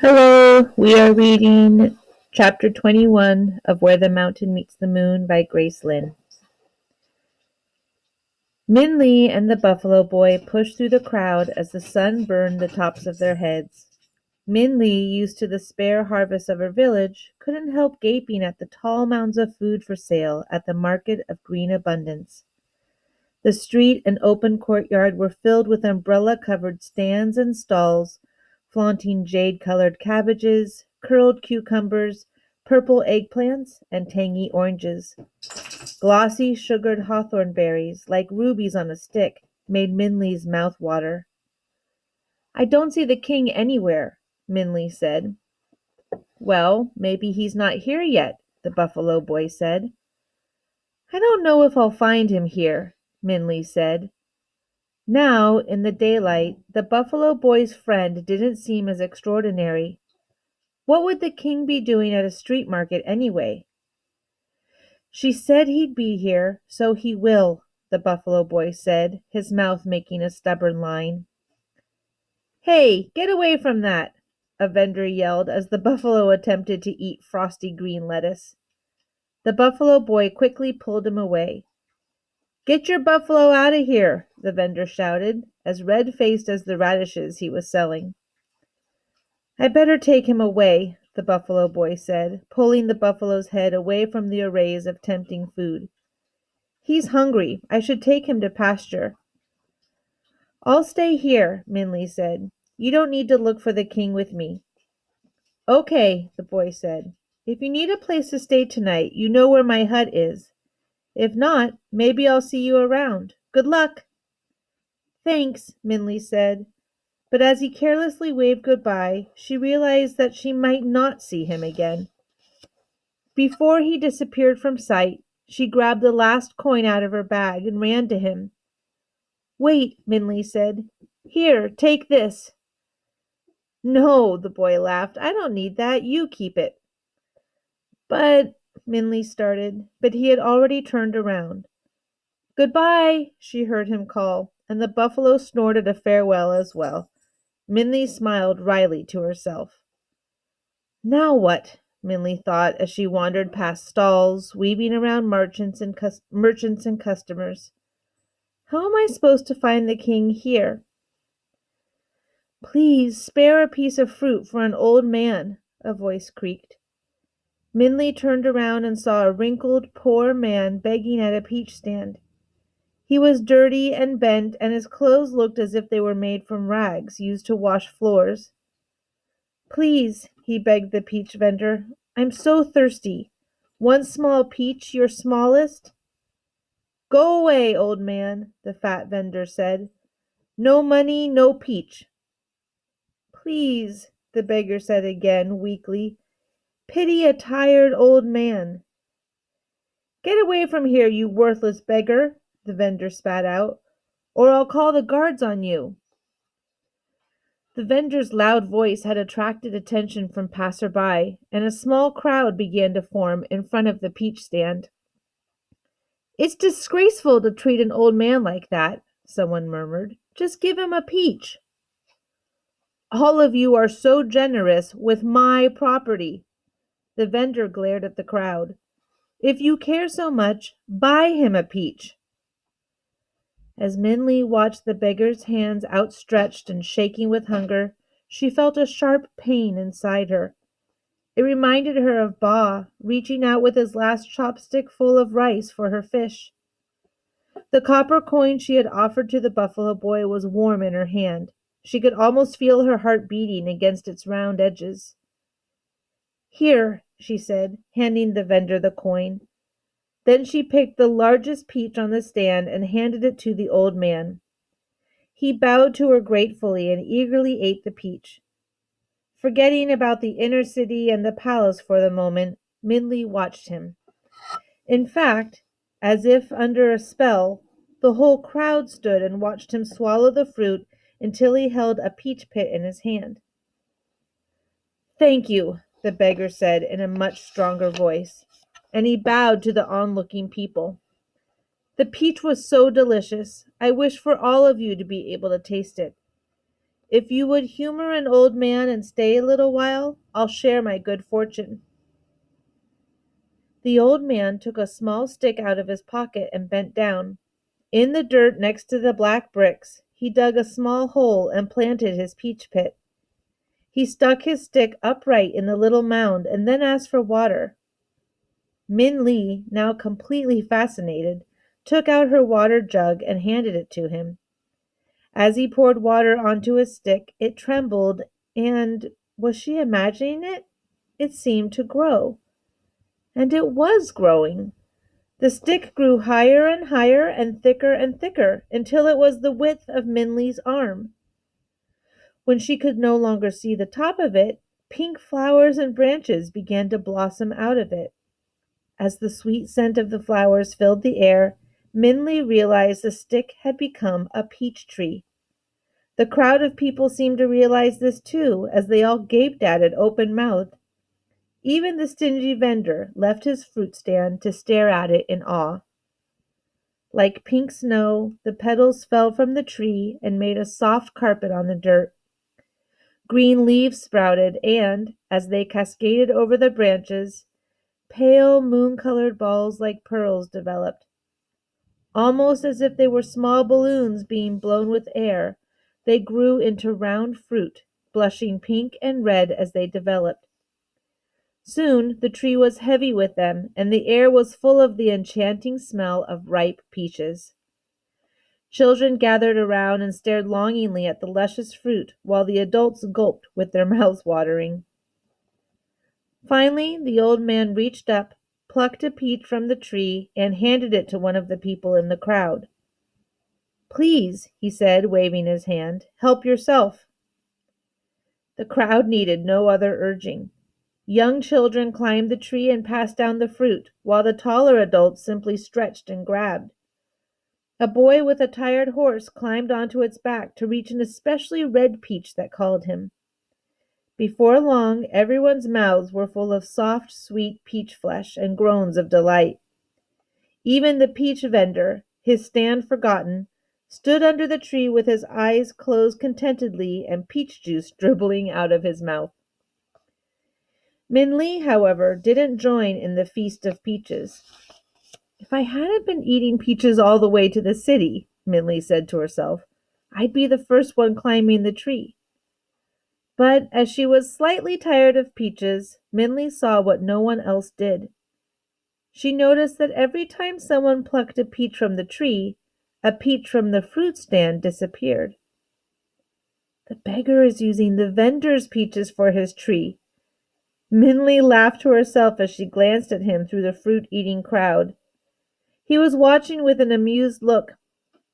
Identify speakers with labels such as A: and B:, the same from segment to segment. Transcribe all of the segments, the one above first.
A: Hello, we are reading chapter 21 of Where the Mountain Meets the Moon by Grace Lynn. Min Lee and the Buffalo Boy pushed through the crowd as the sun burned the tops of their heads. Min Lee, used to the spare harvest of her village, couldn't help gaping at the tall mounds of food for sale at the market of green abundance. The street and open courtyard were filled with umbrella-covered stands and stalls, flaunting jade-colored cabbages, curled cucumbers, purple eggplants, and tangy oranges. Glossy, sugared hawthorn berries, like rubies on a stick, made Minley's mouth water. "I don't see the king anywhere," Minley said. "Well, maybe he's not here yet," the Buffalo Boy said. "I don't know if I'll find him here," Minley said. Now, in the daylight, the Buffalo Boy's friend didn't seem as extraordinary. What would the king be doing at a street market anyway? "She said he'd be here, so he will," the Buffalo Boy said, his mouth making a stubborn line. "Hey, get away from that!" a vendor yelled as the buffalo attempted to eat frosty green lettuce. The Buffalo Boy quickly pulled him away. "Get your buffalo out of here," the vendor shouted, as red-faced as the radishes he was selling. "I better take him away," the Buffalo Boy said, pulling the buffalo's head away from the arrays of tempting food. "He's hungry. I should take him to pasture." "I'll stay here," Minley said. "You don't need to look for the king with me." "Okay," the boy said. "If you need a place to stay tonight, you know where my hut is. If not, maybe I'll see you around. Good luck." "Thanks," Minley said. But as he carelessly waved goodbye, she realized that she might not see him again. Before he disappeared from sight, she grabbed the last coin out of her bag and ran to him. "Wait," Minley said. "Here, take this." "No," the boy laughed. "I don't need that. You keep it." "But," Minley started, but he had already turned around. "Goodbye," she heard him call, and the buffalo snorted a farewell as well. Minley smiled wryly to herself. Now what? Minley thought as she wandered past stalls, weaving around merchants and customers. How am I supposed to find the king here? "Please spare a piece of fruit for an old man," a voice creaked. Minley turned around and saw a wrinkled, poor man begging at a peach stand. He was dirty and bent, and his clothes looked as if they were made from rags used to wash floors. "Please," he begged the peach vendor, "I'm so thirsty. One small peach, your smallest?" "Go away, old man," the fat vendor said. "No money, no peach." "Please," the beggar said again, weakly. "Pity a tired old man." "Get away from here, you worthless beggar," the vendor spat out, "or I'll call the guards on you." The vendor's loud voice had attracted attention from passer-by, and a small crowd began to form in front of the peach stand. "It's disgraceful to treat an old man like that," someone murmured. "Just give him a peach." "All of you are so generous with my property." The vendor glared at the crowd. "If you care so much, buy him a peach." As Minley watched the beggar's hands outstretched and shaking with hunger, she felt a sharp pain inside her. It reminded her of Ba, reaching out with his last chopstick full of rice for her fish. The copper coin she had offered to the buffalo boy was warm in her hand. She could almost feel her heart beating against its round edges. "Here," she said, handing the vendor the coin. Then she picked the largest peach on the stand and handed it to the old man. He bowed to her gratefully and eagerly ate the peach. Forgetting about the inner city and the palace for the moment, Minley watched him. In fact, as if under a spell, the whole crowd stood and watched him swallow the fruit until he held a peach pit in his hand. "Thank you," the beggar said in a much stronger voice, and he bowed to the onlooking people. "The peach was so delicious. I wish for all of you to be able to taste it. If you would humor an old man and stay a little while, I'll share my good fortune." The old man took a small stick out of his pocket and bent down. In the dirt next to the black bricks, he dug a small hole and planted his peach pit. He stuck his stick upright in the little mound and then asked for water. Min Li, now completely fascinated, took out her water jug and handed it to him. As he poured water onto his stick, it trembled, and, was she imagining it? It seemed to grow. And it was growing. The stick grew higher and higher and thicker until it was the width of Min Li's arm. When she could no longer see the top of it, pink flowers and branches began to blossom out of it. As the sweet scent of the flowers filled the air, Min Li realized the stick had become a peach tree. The crowd of people seemed to realize this too, as they all gaped at it open-mouthed. Even the stingy vendor left his fruit stand to stare at it in awe. Like pink snow, the petals fell from the tree and made a soft carpet on the dirt. Green leaves sprouted, and, as they cascaded over the branches, pale moon-colored balls like pearls developed. Almost as if they were small balloons being blown with air, they grew into round fruit, blushing pink and red as they developed. Soon the tree was heavy with them, and the air was full of the enchanting smell of ripe peaches. Children gathered around and stared longingly at the luscious fruit, while the adults gulped with their mouths watering. Finally, the old man reached up, plucked a peach from the tree, and handed it to one of the people in the crowd. "Please," he said, waving his hand, "help yourself." The crowd needed no other urging. Young children climbed the tree and passed down the fruit, while the taller adults simply stretched and grabbed. A boy with a tired horse climbed onto its back to reach an especially red peach that called him. Before long, everyone's mouths were full of soft, sweet peach flesh and groans of delight. Even the peach vendor, his stand forgotten, stood under the tree with his eyes closed contentedly and peach juice dribbling out of his mouth. Min Li, however, didn't join in the feast of peaches. "If I hadn't been eating peaches all the way to the city," Min Li said to herself, "I'd be the first one climbing the tree." But as she was slightly tired of peaches, Min Li saw what no one else did. She noticed that every time someone plucked a peach from the tree, a peach from the fruit stand disappeared. "The beggar is using the vendor's peaches for his tree." Min Li laughed to herself as she glanced at him through the fruit-eating crowd. He was watching with an amused look,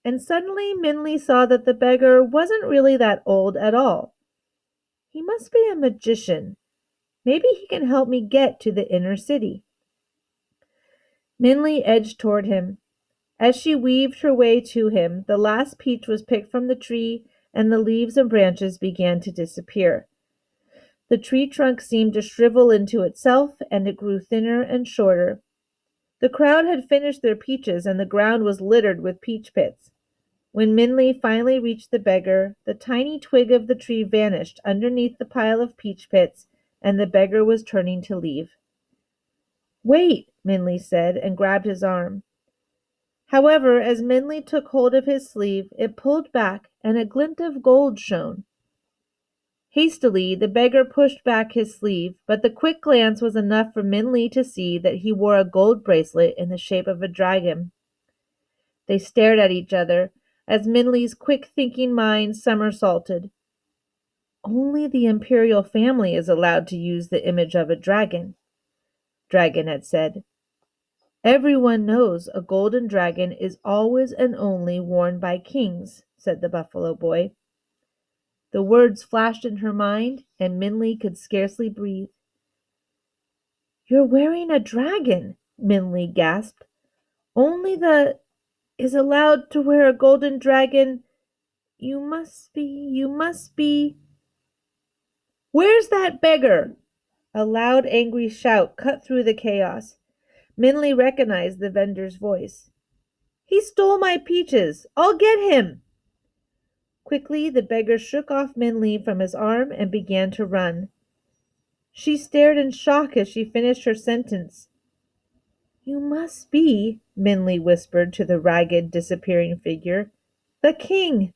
A: and suddenly Min Li saw that the beggar wasn't really that old at all. He must be a magician. Maybe he can help me get to the inner city. Min Li edged toward him. As she weaved her way to him, the last peach was picked from the tree, and the leaves and branches began to disappear. The tree trunk seemed to shrivel into itself, and it grew thinner and shorter. The crowd had finished their peaches, and the ground was littered with peach pits. When Min Li finally reached the beggar, the tiny twig of the tree vanished underneath the pile of peach pits, and the beggar was turning to leave. "Wait," Min Li said, and grabbed his arm. However, as Min Li took hold of his sleeve, it pulled back, and a glint of gold shone. Hastily, the beggar pushed back his sleeve, but the quick glance was enough for Min Li to see that he wore a gold bracelet in the shape of a dragon. They stared at each other, as Min Li's quick-thinking mind somersaulted. "Only the imperial family is allowed to use the image of a dragon," Dragon had said. "Everyone knows a golden dragon is always and only worn by kings," said the buffalo boy. The words flashed in her mind, and Min Li could scarcely breathe. "You're wearing a dragon," Min Li gasped. "Only the is allowed to wear a golden dragon. You must be. Where's that beggar?" A loud, angry shout cut through the chaos. Min Li recognized the vendor's voice. "He stole my peaches. I'll get him." Quickly, the beggar shook off Min Li from his arm and began to run. She stared in shock as she finished her sentence. You must be, Min Li whispered to the ragged, disappearing figure, the king.